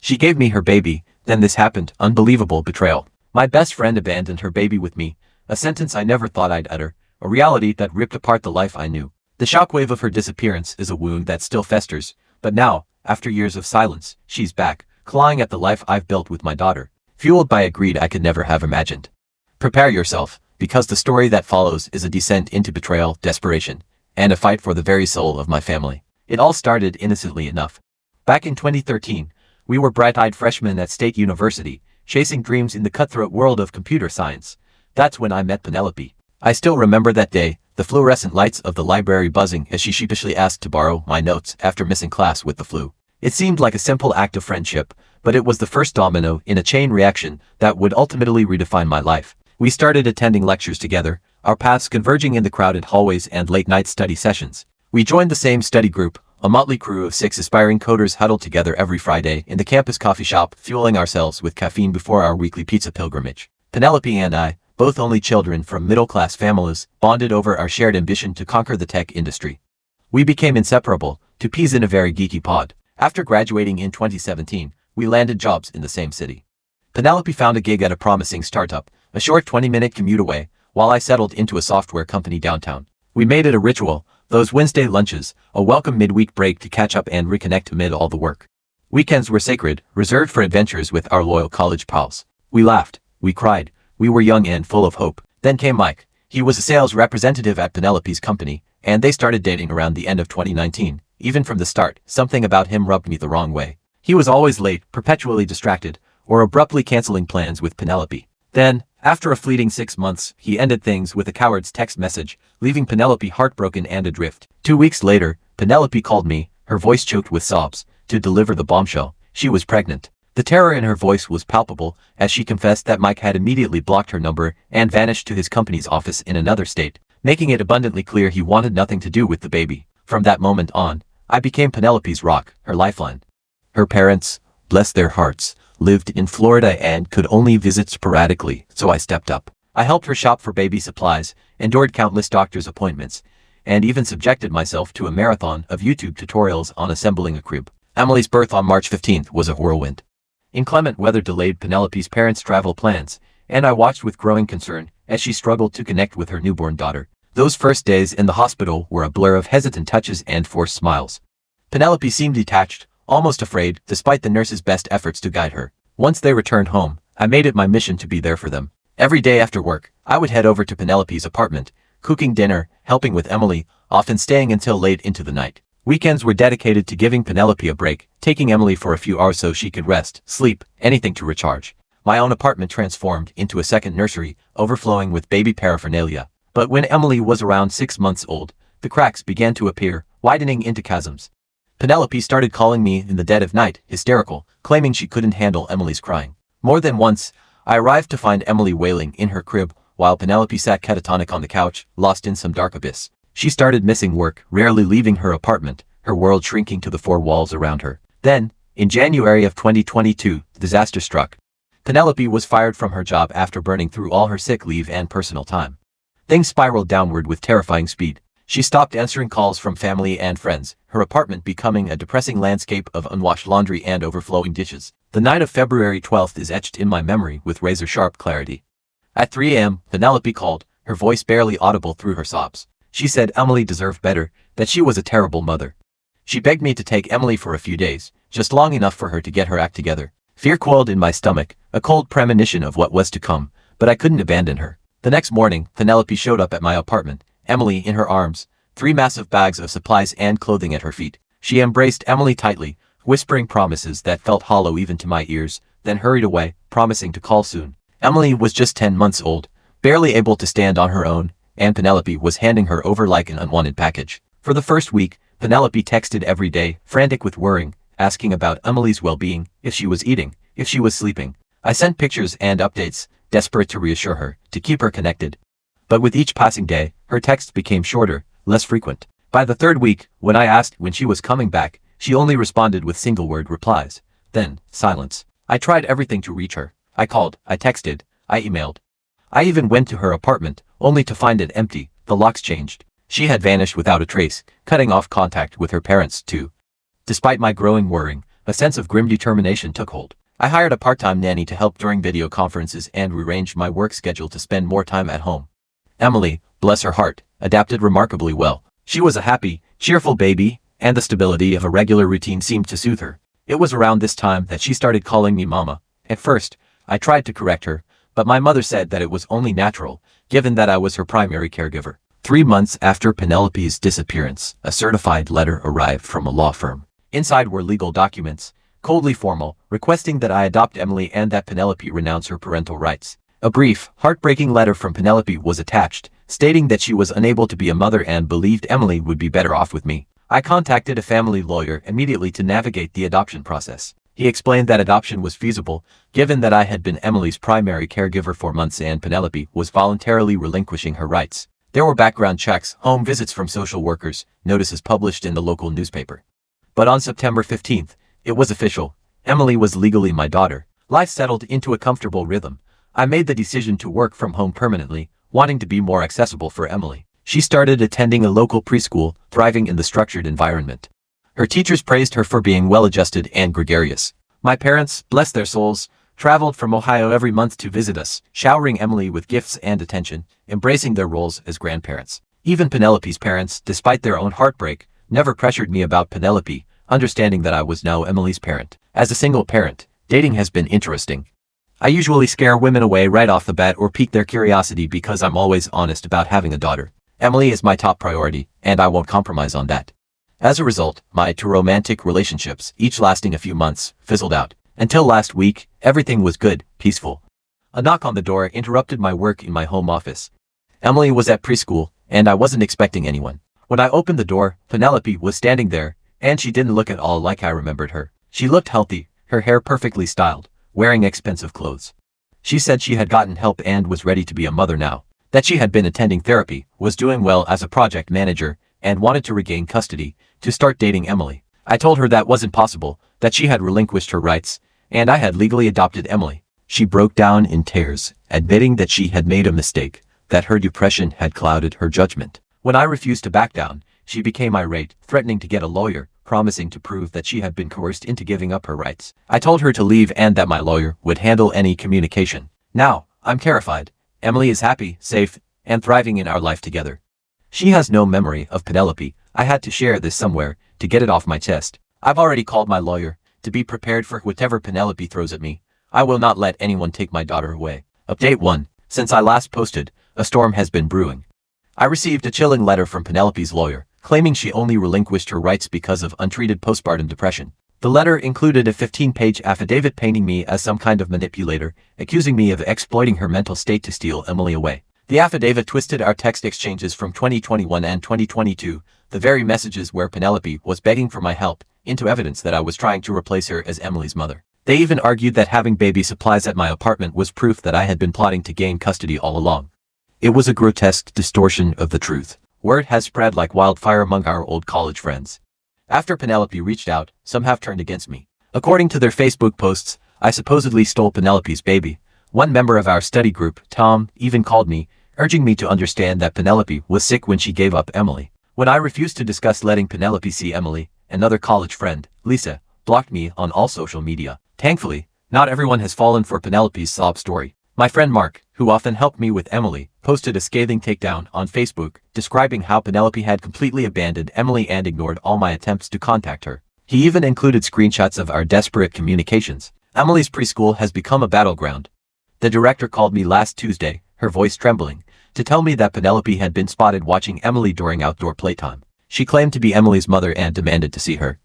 She gave me her baby, then this happened. Unbelievable betrayal. My best friend abandoned her baby with me, a sentence I never thought I'd utter, a reality that ripped apart the life I knew. The shockwave of her disappearance is a wound that still festers, but now, after years of silence, she's back, clawing at the life I've built with my daughter, fueled by a greed I could never have imagined. Prepare yourself, because the story that follows is a descent into betrayal, desperation, and a fight for the very soul of my family. It all started innocently enough. Back in 2013, we were bright-eyed freshmen at State University, chasing dreams in the cutthroat world of computer science. That's when I met Penelope. I still remember that day, the fluorescent lights of the library buzzing as she sheepishly asked to borrow my notes after missing class with the flu. It seemed like a simple act of friendship, but it was the first domino in a chain reaction that would ultimately redefine my life. We started attending lectures together, our paths converging in the crowded hallways and late-night study sessions. We joined the same study group, a motley crew of 6 aspiring coders huddled together every Friday in the campus coffee shop, fueling ourselves with caffeine before our weekly pizza pilgrimage. Penelope and I, both only children from middle-class families, bonded over our shared ambition to conquer the tech industry. We became inseparable, two peas in a very geeky pod. After graduating in 2017, we landed jobs in the same city. Penelope found a gig at a promising startup, a short 20-minute commute away, while I settled into a software company downtown. We made it a ritual, those Wednesday lunches, a welcome midweek break to catch up and reconnect amid all the work. Weekends were sacred, reserved for adventures with our loyal college pals. We laughed, we cried, we were young and full of hope. Then came Mike. He was a sales representative at Penelope's company, and they started dating around the end of 2019. Even from the start, something about him rubbed me the wrong way. He was always late, perpetually distracted, or abruptly canceling plans with Penelope. Then, after a fleeting 6 months, he ended things with a coward's text message, leaving Penelope heartbroken and adrift. 2 weeks later, Penelope called me, her voice choked with sobs, to deliver the bombshell. She was pregnant. The terror in her voice was palpable as she confessed that Mike had immediately blocked her number and vanished to his company's office in another state, making it abundantly clear he wanted nothing to do with the baby. From that moment on, I became Penelope's rock, her lifeline. Her parents, bless their hearts, lived in Florida and could only visit sporadically, so I stepped up. I helped her shop for baby supplies, endured countless doctor's appointments, and even subjected myself to a marathon of YouTube tutorials on assembling a crib. Emily's birth on March 15th was a whirlwind. Inclement weather delayed Penelope's parents' travel plans, and I watched with growing concern as she struggled to connect with her newborn daughter. Those first days in the hospital were a blur of hesitant touches and forced smiles. Penelope seemed detached, almost afraid, despite the nurse's best efforts to guide her. Once they returned home, I made it my mission to be there for them. Every day after work, I would head over to Penelope's apartment, cooking dinner, helping with Emily, often staying until late into the night. Weekends were dedicated to giving Penelope a break, taking Emily for a few hours so she could rest, sleep, anything to recharge. My own apartment transformed into a second nursery, overflowing with baby paraphernalia. But when Emily was around 6 months old, the cracks began to appear, widening into chasms. Penelope started calling me in the dead of night, hysterical, claiming she couldn't handle Emily's crying. More than once, I arrived to find Emily wailing in her crib, while Penelope sat catatonic on the couch, lost in some dark abyss. She started missing work, rarely leaving her apartment, her world shrinking to the 4 walls around her. Then, in January of 2022, disaster struck. Penelope was fired from her job after burning through all her sick leave and personal time. Things spiraled downward with terrifying speed. She stopped answering calls from family and friends, her apartment becoming a depressing landscape of unwashed laundry and overflowing dishes. The night of February 12th is etched in my memory with razor-sharp clarity. At 3 a.m., Penelope called, her voice barely audible through her sobs. She said Emily deserved better, that she was a terrible mother. She begged me to take Emily for a few days, just long enough for her to get her act together. Fear coiled in my stomach, a cold premonition of what was to come, but I couldn't abandon her. The next morning, Penelope showed up at my apartment, Emily in her arms, 3 massive bags of supplies and clothing at her feet. She embraced Emily tightly, whispering promises that felt hollow even to my ears, then hurried away, promising to call soon. Emily was just 10 months old, barely able to stand on her own, and Penelope was handing her over like an unwanted package. For the first week, Penelope texted every day, frantic with worrying, asking about Emily's well-being, if she was eating, if she was sleeping. I sent pictures and updates, desperate to reassure her, to keep her connected. But with each passing day, her texts became shorter, less frequent. By the 3rd week, when I asked when she was coming back, she only responded with single-word replies. Then, silence. I tried everything to reach her. I called, I texted, I emailed. I even went to her apartment, only to find it empty, the locks changed. She had vanished without a trace, cutting off contact with her parents, too. Despite my growing worrying, A sense of grim determination took hold. I hired a part-time nanny to help during video conferences and rearranged my work schedule to spend more time at home. Emily, bless her heart, adapted remarkably well. She was a happy, cheerful baby, and the stability of a regular routine seemed to soothe her. It was around this time that she started calling me Mama. At first, I tried to correct her, but my mother said that it was only natural, given that I was her primary caregiver. 3 months after Penelope's disappearance, a certified letter arrived from a law firm. Inside were legal documents, coldly formal, requesting that I adopt Emily and that Penelope renounce her parental rights. A brief, heartbreaking letter from Penelope was attached, stating that she was unable to be a mother and believed Emily would be better off with me. I contacted a family lawyer immediately to navigate the adoption process. He explained that adoption was feasible, given that I had been Emily's primary caregiver for months and Penelope was voluntarily relinquishing her rights. There were background checks, home visits from social workers, notices published in the local newspaper. But on September 15th, it was official. Emily was legally my daughter. Life settled into a comfortable rhythm. I made the decision to work from home permanently, wanting to be more accessible for Emily. She started attending a local preschool, thriving in the structured environment. Her teachers praised her for being well-adjusted and gregarious. My parents, bless their souls, traveled from Ohio every month to visit us, showering Emily with gifts and attention, embracing their roles as grandparents. Even Penelope's parents, despite their own heartbreak, never pressured me about Penelope, understanding that I was now Emily's parent. As a single parent, dating has been interesting. I usually scare women away right off the bat or pique their curiosity because I'm always honest about having a daughter. Emily is my top priority, and I won't compromise on that. As a result, my 2 romantic relationships, each lasting a few months, fizzled out. Until last week, everything was good, peaceful. A knock on the door interrupted my work in my home office. Emily was at preschool, and I wasn't expecting anyone. When I opened the door, Penelope was standing there, and she didn't look at all like I remembered her. She looked healthy, her hair perfectly styled, wearing expensive clothes. She said she had gotten help and was ready to be a mother now. That she had been attending therapy, was doing well as a project manager, and wanted to regain custody, to start dating Emily. I told her that wasn't possible, that she had relinquished her rights, and I had legally adopted Emily. She broke down in tears, admitting that she had made a mistake, that her depression had clouded her judgment. When I refused to back down, she became irate, threatening to get a lawyer, promising to prove that she had been coerced into giving up her rights. I told her to leave and that my lawyer would handle any communication. Now, I'm terrified. Emily is happy, safe, and thriving in our life together. She has no memory of Penelope. I had to share this somewhere, to get it off my chest. I've already called my lawyer, to be prepared for whatever Penelope throws at me. I will not let anyone take my daughter away. Update 1. Since I last posted, a storm has been brewing. I received a chilling letter from Penelope's lawyer, claiming she only relinquished her rights because of untreated postpartum depression. The letter included a 15-page affidavit painting me as some kind of manipulator, accusing me of exploiting her mental state to steal Emily away. The affidavit twisted our text exchanges from 2021 and 2022, the very messages where Penelope was begging for my help, into evidence that I was trying to replace her as Emily's mother. They even argued that having baby supplies at my apartment was proof that I had been plotting to gain custody all along. It was a grotesque distortion of the truth. Word has spread like wildfire among our old college friends. After Penelope reached out, some have turned against me. According to their Facebook posts, I supposedly stole Penelope's baby. One member of our study group, Tom, even called me, urging me to understand that Penelope was sick when she gave up Emily. When I refused to discuss letting Penelope see Emily, another college friend, Lisa, blocked me on all social media. Thankfully, not everyone has fallen for Penelope's sob story. My friend Mark, who often helped me with Emily, posted a scathing takedown on Facebook, describing how Penelope had completely abandoned Emily and ignored all my attempts to contact her. He even included screenshots of our desperate communications. Emily's preschool has become a battleground. The director called me last Tuesday, her voice trembling, to tell me that Penelope had been spotted watching Emily during outdoor playtime. She claimed to be Emily's mother and demanded to see her.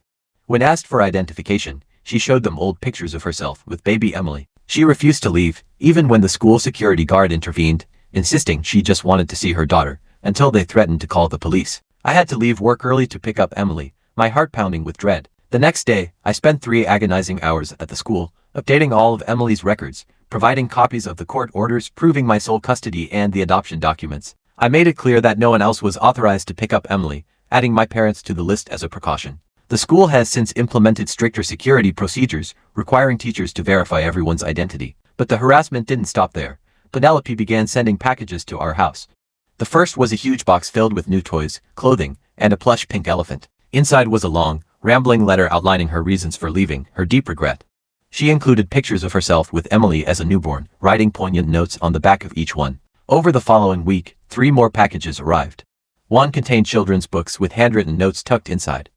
When asked for identification, she showed them old pictures of herself with baby Emily. She refused to leave, even when the school security guard intervened, insisting she just wanted to see her daughter, until they threatened to call the police. I had to leave work early to pick up Emily, my heart pounding with dread. The next day, I spent 3 agonizing hours at the school, updating all of Emily's records, providing copies of the court orders proving my sole custody and the adoption documents. I made it clear that no one else was authorized to pick up Emily, adding my parents to the list as a precaution. The school has since implemented stricter security procedures, requiring teachers to verify everyone's identity. But the harassment didn't stop there. Penelope began sending packages to our house. The first was a huge box filled with new toys, clothing, and a plush pink elephant. Inside was a long, rambling letter outlining her reasons for leaving, her deep regret. She included pictures of herself with Emily as a newborn, writing poignant notes on the back of each one. Over the following week, 3 more packages arrived. One contained children's books with handwritten notes tucked inside.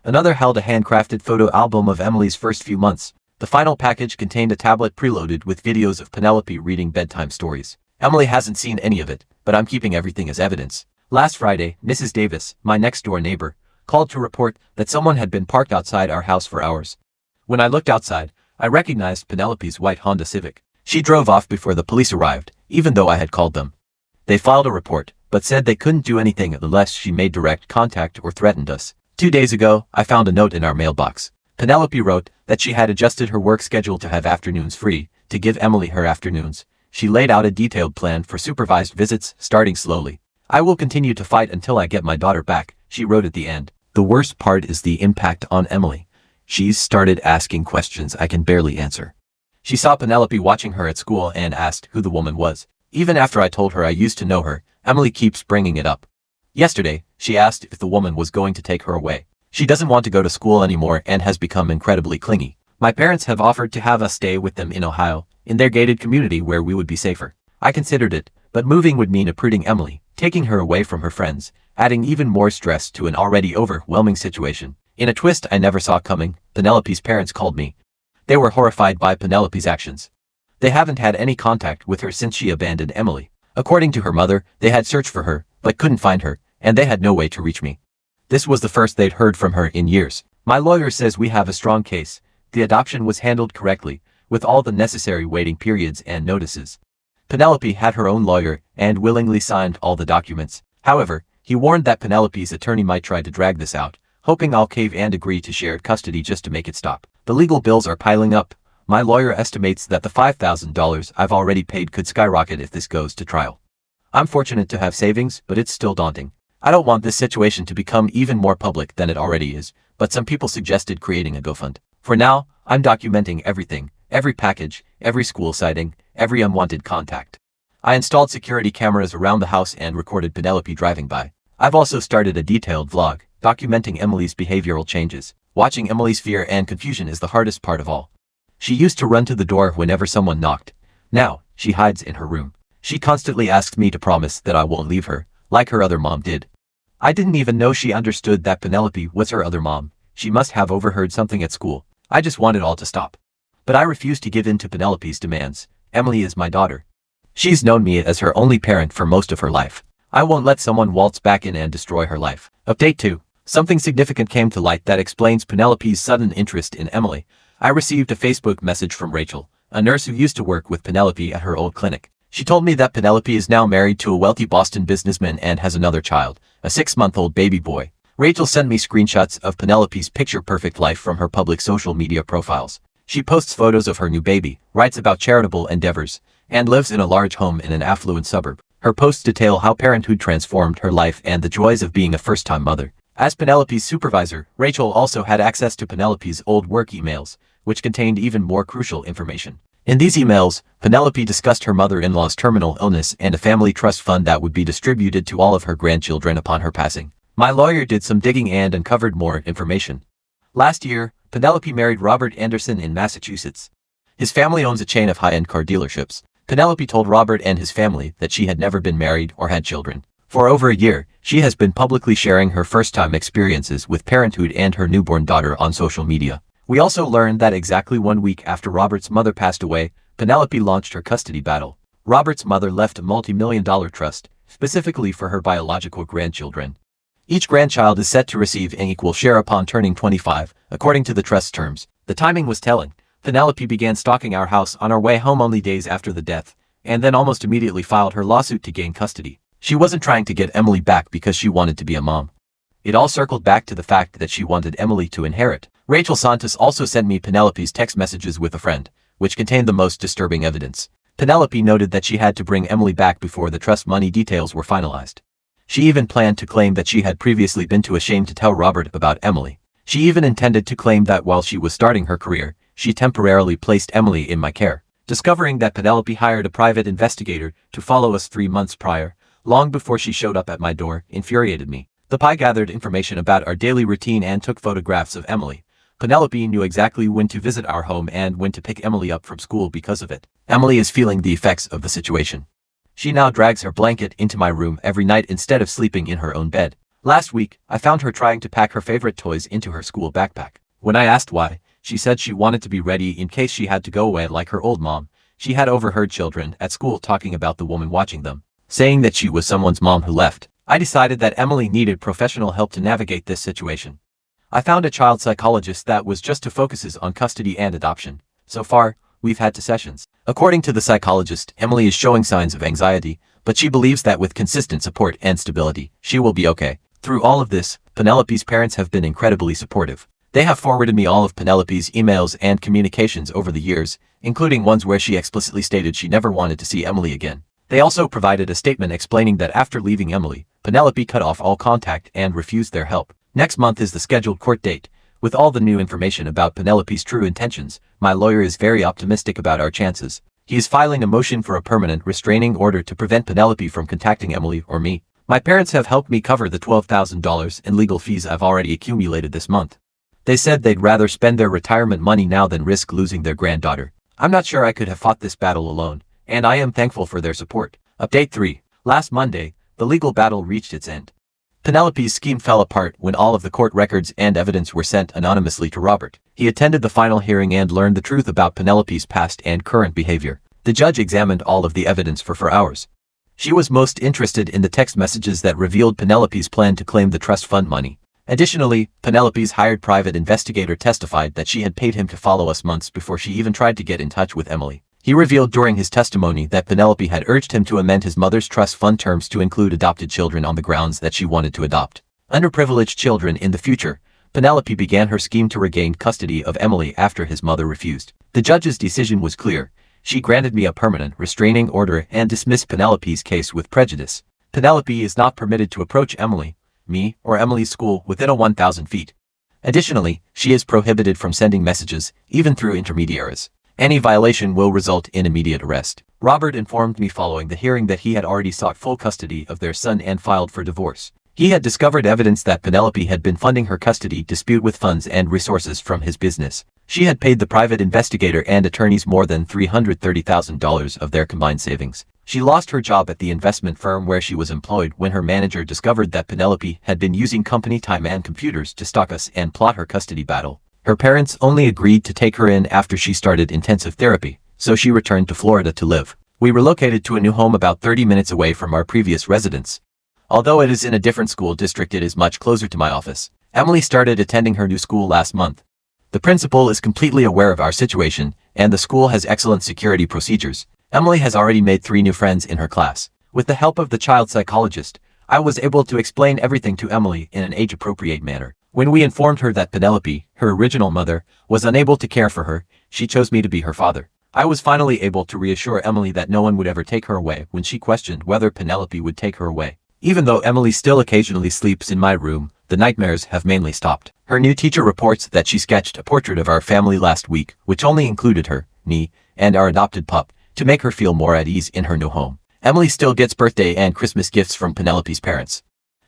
Another held a handcrafted photo album of Emily's first few months. The final package contained a tablet preloaded with videos of Penelope reading bedtime stories. Emily hasn't seen any of it, but I'm keeping everything as evidence. Last Friday, Mrs. Davis, my next-door neighbor, called to report that someone had been parked outside our house for hours. When I looked outside, I recognized Penelope's white Honda Civic. She drove off before the police arrived, even though I had called them. They filed a report, but said they couldn't do anything unless she made direct contact or threatened us. 2 days ago, I found a note in our mailbox. Penelope wrote that she had adjusted her work schedule to have afternoons free, to give Emily her afternoons. She laid out a detailed plan for supervised visits, starting slowly. I will continue to fight until I get my daughter back, she wrote at the end. The worst part is the impact on Emily. She's started asking questions I can barely answer. She saw Penelope watching her at school and asked who the woman was. Even after I told her I used to know her, Emily keeps bringing it up. Yesterday, she asked if the woman was going to take her away. She doesn't want to go to school anymore and has become incredibly clingy. My parents have offered to have us stay with them in Ohio, in their gated community where we would be safer. I considered it, but moving would mean uprooting Emily, taking her away from her friends, adding even more stress to an already overwhelming situation. In a twist I never saw coming, Penelope's parents called me. They were horrified by Penelope's actions. They haven't had any contact with her since she abandoned Emily. According to her mother, they had searched for her, but couldn't find her, and they had no way to reach me. This was the first they'd heard from her in years. My lawyer says we have a strong case. The adoption was handled correctly, with all the necessary waiting periods and notices. Penelope had her own lawyer and willingly signed all the documents. However, he warned that Penelope's attorney might try to drag this out, hoping I'll cave and agree to shared custody just to make it stop. The legal bills are piling up. My lawyer estimates that the $5,000 I've already paid could skyrocket if this goes to trial. I'm fortunate to have savings, but it's still daunting. I don't want this situation to become even more public than it already is, but some people suggested creating a GoFund. For now, I'm documenting everything, every package, every school sighting, every unwanted contact. I installed security cameras around the house and recorded Penelope driving by. I've also started a detailed vlog, documenting Emily's behavioral changes. Watching Emily's fear and confusion is the hardest part of all. She used to run to the door whenever someone knocked. Now, she hides in her room. She constantly asks me to promise that I won't leave her, like her other mom did. I didn't even know she understood that Penelope was her other mom. She must have overheard something at school. I just want it all to stop. But I refuse to give in to Penelope's demands. Emily is my daughter. She's known me as her only parent for most of her life. I won't let someone waltz back in and destroy her life. Update 2. Something significant came to light that explains Penelope's sudden interest in Emily. I received a Facebook message from Rachel, a nurse who used to work with Penelope at her old clinic. She told me that Penelope is now married to a wealthy Boston businessman and has another child, a 6-month-old baby boy. Rachel sent me screenshots of Penelope's picture-perfect life from her public social media profiles. She posts photos of her new baby, writes about charitable endeavors, and lives in a large home in an affluent suburb. Her posts detail how parenthood transformed her life and the joys of being a first-time mother. As Penelope's supervisor, Rachel also had access to Penelope's old work emails, which contained even more crucial information. In these emails, Penelope discussed her mother-in-law's terminal illness and a family trust fund that would be distributed to all of her grandchildren upon her passing. My lawyer did some digging and uncovered more information. Last year, Penelope married Robert Anderson in Massachusetts. His family owns a chain of high-end car dealerships. Penelope told Robert and his family that she had never been married or had children. For over a year, she has been publicly sharing her first-time experiences with parenthood and her newborn daughter on social media. We also learned that exactly 1 week after Robert's mother passed away, Penelope launched her custody battle. Robert's mother left a multi-million-dollar trust, specifically for her biological grandchildren. Each grandchild is set to receive an equal share upon turning 25, according to the trust's terms. The timing was telling. Penelope began stalking our house on our way home only days after the death, and then almost immediately filed her lawsuit to gain custody. She wasn't trying to get Emily back because she wanted to be a mom. It all circled back to the fact that she wanted Emily to inherit. Rachel Santos also sent me Penelope's text messages with a friend, which contained the most disturbing evidence. Penelope noted that she had to bring Emily back before the trust money details were finalized. She even planned to claim that she had previously been too ashamed to tell Robert about Emily. She even intended to claim that while she was starting her career, she temporarily placed Emily in my care. Discovering that Penelope hired a private investigator to follow us 3 months prior, long before she showed up at my door, infuriated me. The pie gathered information about our daily routine and took photographs of Emily. Penelope knew exactly when to visit our home and when to pick Emily up from school because of it. Emily is feeling the effects of the situation. She now drags her blanket into my room every night instead of sleeping in her own bed. Last week, I found her trying to pack her favorite toys into her school backpack. When I asked why, she said she wanted to be ready in case she had to go away like her old mom. She had overheard children at school talking about the woman watching them, saying that she was someone's mom who left. I decided that Emily needed professional help to navigate this situation. I found a child psychologist that was just to focuses on custody and adoption. So far, we've had 2 sessions. According to the psychologist, Emily is showing signs of anxiety, but she believes that with consistent support and stability, she will be okay. Through all of this, Penelope's parents have been incredibly supportive. They have forwarded me all of Penelope's emails and communications over the years, including ones where she explicitly stated she never wanted to see Emily again. They also provided a statement explaining that after leaving Emily, Penelope cut off all contact and refused their help. Next month is the scheduled court date. With all the new information about Penelope's true intentions, my lawyer is very optimistic about our chances. He is filing a motion for a permanent restraining order to prevent Penelope from contacting Emily or me. My parents have helped me cover the $12,000 in legal fees I've already accumulated this month. They said they'd rather spend their retirement money now than risk losing their granddaughter. I'm not sure I could have fought this battle alone, and I am thankful for their support. Update 3. Last Monday, the legal battle reached its end. Penelope's scheme fell apart when all of the court records and evidence were sent anonymously to Robert. He attended the final hearing and learned the truth about Penelope's past and current behavior. The judge examined all of the evidence for 4 hours. She was most interested in the text messages that revealed Penelope's plan to claim the trust fund money. Additionally, Penelope's hired private investigator testified that she had paid him to follow us months before she even tried to get in touch with Emily. He revealed during his testimony that Penelope had urged him to amend his mother's trust fund terms to include adopted children on the grounds that she wanted to adopt underprivileged children in the future. Penelope began her scheme to regain custody of Emily after his mother refused. The judge's decision was clear. She granted me a permanent restraining order and dismissed Penelope's case with prejudice. Penelope is not permitted to approach Emily, me, or Emily's school within 1,000 feet. Additionally, she is prohibited from sending messages, even through intermediaries. Any violation will result in immediate arrest. Robert informed me following the hearing that he had already sought full custody of their son and filed for divorce. He had discovered evidence that Penelope had been funding her custody dispute with funds and resources from his business. She had paid the private investigator and attorneys more than $330,000 of their combined savings. She lost her job at the investment firm where she was employed when her manager discovered that Penelope had been using company time and computers to stalk us and plot her custody battle. Her parents only agreed to take her in after she started intensive therapy, so she returned to Florida to live. We relocated to a new home about 30 minutes away from our previous residence. Although it is in a different school district, it is much closer to my office. Emily started attending her new school last month. The principal is completely aware of our situation, and the school has excellent security procedures. Emily has already made 3 new friends in her class. With the help of the child psychologist, I was able to explain everything to Emily in an age-appropriate manner. When we informed her that Penelope, her original mother, was unable to care for her, she chose me to be her father. I was finally able to reassure Emily that no one would ever take her away when she questioned whether Penelope would take her away. Even though Emily still occasionally sleeps in my room, the nightmares have mainly stopped. Her new teacher reports that she sketched a portrait of our family last week, which only included her, me, and our adopted pup, to make her feel more at ease in her new home. Emily still gets birthday and Christmas gifts from Penelope's parents.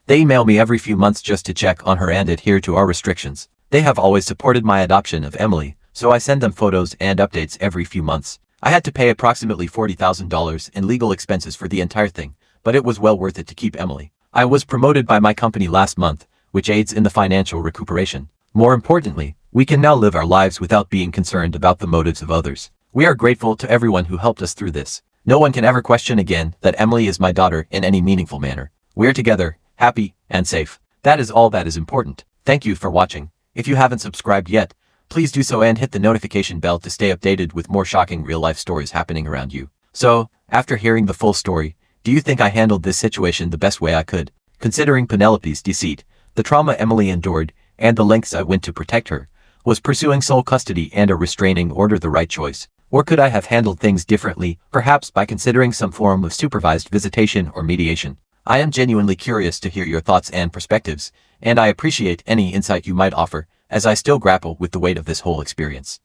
They email me every few months just to check on her and adhere to our restrictions. They have always supported my adoption of Emily, so I send them photos and updates every few months. I had to pay approximately $40,000 in legal expenses for the entire thing, but it was well worth it to keep Emily. I was promoted by my company last month, which aids in the financial recuperation. More importantly, we can now live our lives without being concerned about the motives of others. We are grateful to everyone who helped us through this. No one can ever question again that Emily is my daughter in any meaningful manner. We're together, happy, and safe. That is all that is important. Thank you for watching. If you haven't subscribed yet, please do so and hit the notification bell to stay updated with more shocking real-life stories happening around you. So, after hearing the full story, do you think I handled this situation the best way I could? Considering Penelope's deceit, the trauma Emily endured, and the lengths I went to protect her, was pursuing sole custody and a restraining order the right choice? Or could I have handled things differently, perhaps by considering some form of supervised visitation or mediation? I am genuinely curious to hear your thoughts and perspectives, and I appreciate any insight you might offer, as I still grapple with the weight of this whole experience.